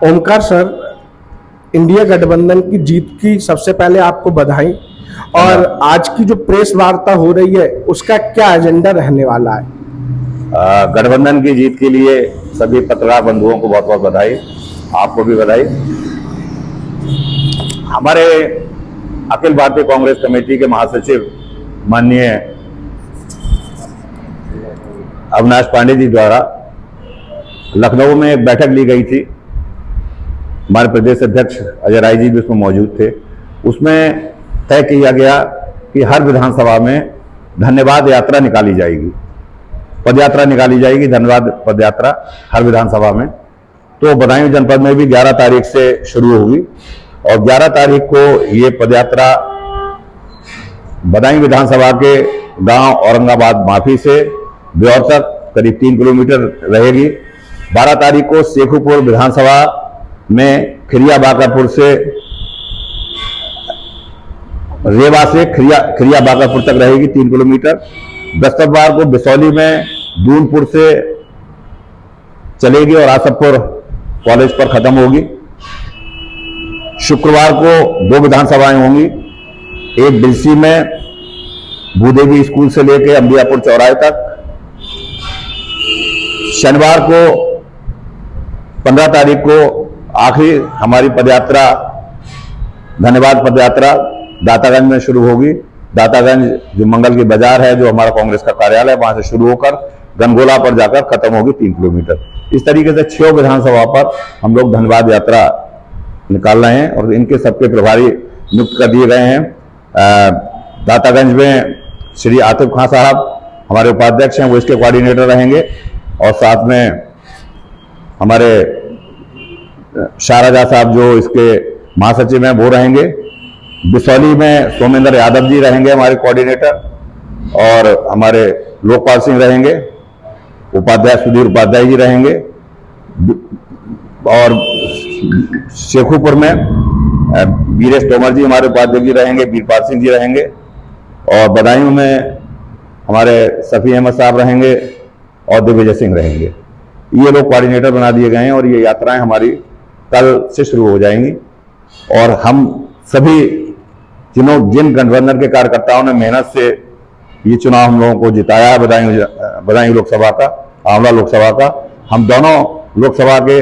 Omkar sir, India गठबंधन की जीत की सबसे पहले आपको बधाई। और आज की जो प्रेस वार्ता हो रही है उसका क्या एजेंडा रहने वाला है? गठबंधन की जीत के लिए सभी पत्रकार बंधुओं को बहुत बहुत बधाई, आपको भी बधाई। हमारे अखिल भारतीय कांग्रेस कमेटी के महासचिव माननीय अविनाश पांडे जी द्वारा लखनऊ में एक बैठक ली गई थी। हमारे प्रदेश अध्यक्ष अजय राय जी भी उसमें मौजूद थे। उसमें तय किया गया कि हर विधानसभा में धन्यवाद यात्रा निकाली जाएगी, पदयात्रा निकाली जाएगी, धन्यवाद पदयात्रा हर विधानसभा में। तो बदायूं जनपद में भी 11 तारीख से शुरू होगी और 11 तारीख को ये पदयात्रा बदायूं विधानसभा के गांव औरंगाबाद माफी से ब्यौर तक करीब 3 किलोमीटर रहेगी। 12 तारीख को शेखुपुर विधानसभा में खिरिया बाकरपुर से रेवा से खिरिया बाकरपुर तक रहेगी 3 किलोमीटर। बृहस्पतिवार को बिसौली में दूनपुर से चलेगी और आसफपुर कॉलेज पर खत्म होगी। शुक्रवार को 2 विधानसभाएं होंगी, एक बिलसी में भूदेवी स्कूल से लेकर अंबियापुर चौराहे तक। शनिवार को 15 तारीख को आखिरी हमारी पदयात्रा धन्यवाद पदयात्रा दातागंज में शुरू होगी। दातागंज जो मंगल की बाजार है, जो हमारा कांग्रेस का कार्यालय, वहां से शुरू होकर गनगोला पर जाकर खत्म होगी 3 किलोमीटर। इस तरीके से 6 विधानसभा पर हम लोग धन्यवाद यात्रा निकाल रहे हैं और इनके सबके प्रभारी नियुक्त कर दिए गए हैं। दातागंज में श्री आतिफ खान साहब हमारे उपाध्यक्ष हैं, वो इसके कोऑर्डिनेटर रहेंगे और साथ में हमारे शाहराजा साहब जो इसके महासचिव हैं वो रहेंगे। बिसौली में सोमेंद्र यादव जी रहेंगे हमारे कोऑर्डिनेटर और हमारे लोकपाल सिंह रहेंगे, उपाध्याय सुधीर उपाध्याय जी रहेंगे और शेखुपुर में वीरेश तोमर जी हमारे उपाध्यक्ष जी रहेंगे, वीरपाल सिंह जी रहेंगे और बदायूं में हमारे सफी अहमद साहब रहेंगे और दिग्विजय सिंह रहेंगे। ये लोग कोऑर्डिनेटर बना दिए गए हैं और ये यात्राएं हमारी कल से शुरू हो जाएंगी। और हम सभी जिन गठबंधन के कार्यकर्ताओं ने मेहनत से ये चुनाव हम लोगों को जिताया है, बदायूं लोकसभा का, आंवला लोकसभा का, हम दोनों लोकसभा के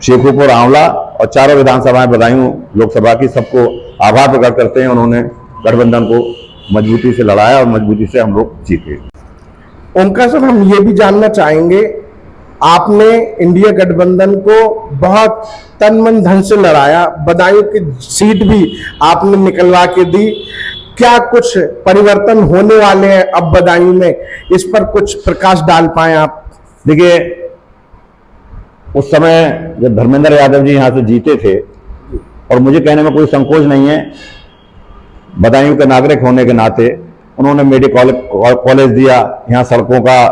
शेखुपुर, आंवला और चारों विधानसभाएं बदायूं लोकसभा की सबको आभार प्रकट करते हैं। उन्होंने गठबंधन को मजबूती से लड़ाया और मजबूती से हम लोग जीते। ओमकार सर, हम ये भी जानना चाहेंगे, आपने इंडिया गठबंधन को बहुत तन मन धन से लड़ाया, बदायूं की सीट भी आपने निकलवा के दी। क्या कुछ परिवर्तन होने वाले हैं अब बदायूं में? इस पर कुछ प्रकाश डाल पाए आप? देखिए, उस समय जब धर्मेंद्र यादव जी यहां से जीते थे, और मुझे कहने में कोई संकोच नहीं है, बदायूं के नागरिक होने के नाते उन्होंने मेडिकल कॉलेज दिया, यहाँ सड़कों का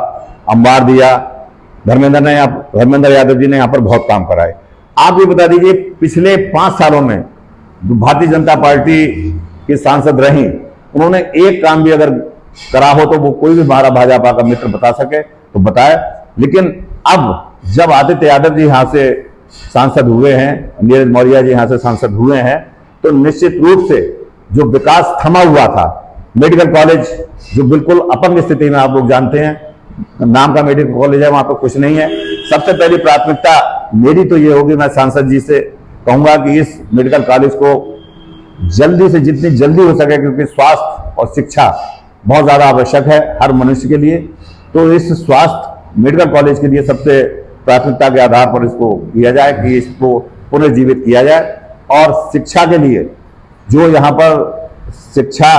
अंबार दिया। धर्मेंद्र यादव जी ने यहाँ पर बहुत काम कराए। आप ये बता दीजिए, पिछले 5 सालों में भारतीय जनता पार्टी के सांसद रही, उन्होंने एक काम भी अगर करा हो तो वो कोई भी हमारा भाजपा का मित्र बता सके तो बताए। लेकिन अब जब आदित्य यादव जी यहाँ से सांसद हुए हैं, नीरज मौर्य जी यहाँ से सांसद हुए हैं, तो निश्चित रूप से जो विकास थमा हुआ था, मेडिकल कॉलेज जो बिल्कुल अपंग स्थिति में, आप लोग जानते हैं, नाम का मेडिकल कॉलेज है, वहां पर कुछ नहीं है। सबसे पहली प्राथमिकता मेरी तो ये होगी, मैं सांसद जी से कहूंगा कि इस मेडिकल कॉलेज को जल्दी से जितनी जल्दी हो सके, क्योंकि स्वास्थ्य और शिक्षा बहुत ज्यादा आवश्यक है हर मनुष्य के लिए, तो इस स्वास्थ्य मेडिकल कॉलेज के लिए सबसे प्राथमिकता के आधार पर इसको किया जाए कि इसको पुनर्जीवित किया जाए। और शिक्षा के लिए जो यहाँ पर शिक्षा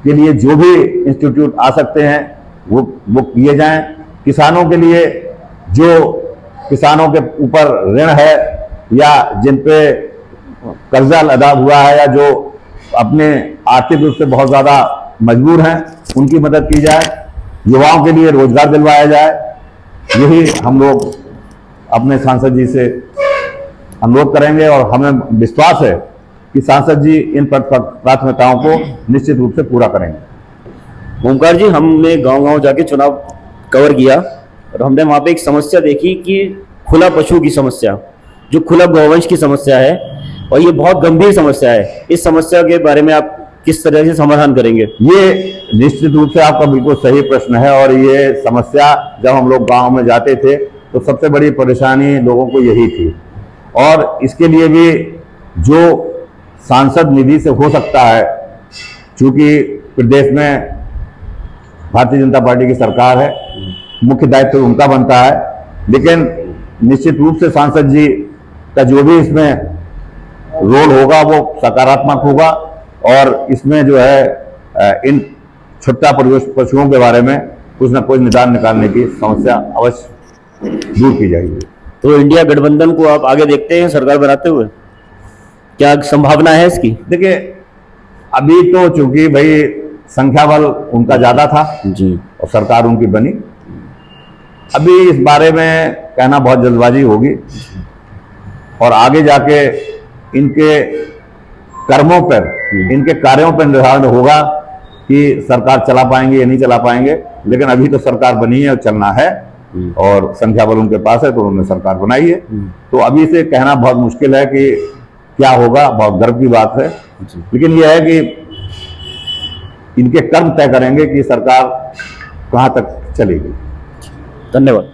के लिए जो भी इंस्टीट्यूट आ सकते हैं वो किए जाएं। किसानों के लिए जो किसानों के ऊपर ऋण है या जिन पे कर्जा लदा हुआ है या जो अपने आर्थिक रूप से बहुत ज्यादा मजबूर हैं, उनकी मदद की जाए। युवाओं के लिए रोजगार दिलवाया जाए। यही हम लोग अपने सांसद जी से अनुरोध करेंगे और हमें विश्वास है कि सांसद जी इन प्राथमिकताओं को निश्चित रूप से पूरा करेंगे। ओमकार जी, हमने गांव-गांव जाके चुनाव कवर किया और हमने वहां पे एक समस्या देखी कि खुला पशु की समस्या। जो खुला गौवंश की समस्या है, और ये बहुत गंभीर समस्या है। इस समस्या के बारे में आप किस तरह से समाधान करेंगे? ये निश्चित रूप से आपका बिल्कुल सही प्रश्न है। और ये समस्या जब हम लोग गांव में जाते थे तो सबसे बड़ी परेशानी लोगों को यही थी। और इसके लिए भी जो सांसद निधि से हो सकता है, चूंकि प्रदेश में भारतीय जनता पार्टी की सरकार है, मुख्य दायित्व उनका बनता है, लेकिन निश्चित रूप से सांसद जी का जो भी इसमें रोल होगा वो सकारात्मक होगा। और इसमें जो है इन छुट्टा पशुओं के बारे में कुछ ना कुछ निदान निकालने की समस्या अवश्य दूर की जाएगी। तो इंडिया गठबंधन को आप आगे देखते हैं सरकार बनाते हुए? क्या संभावना है इसकी? देखिए, अभी तो चूंकि भाई संख्या बल उनका ज्यादा था जी, और सरकार उनकी बनी। अभी इस बारे में कहना बहुत जल्दबाजी होगी, और आगे जाके इनके कर्मों पर, इनके कार्यों पर निर्धारण होगा कि सरकार चला पाएंगे या नहीं चला पाएंगे। लेकिन अभी तो सरकार बनी है और चलना है, और संख्या बल उनके पास है तो उन्होंने सरकार बनाई है। तो अभी से कहना बहुत मुश्किल है कि क्या होगा, बहुत गर्व की बात है। लेकिन यह है कि इनके कर्म तय करेंगे कि सरकार कहां तक चलेगी। धन्यवाद।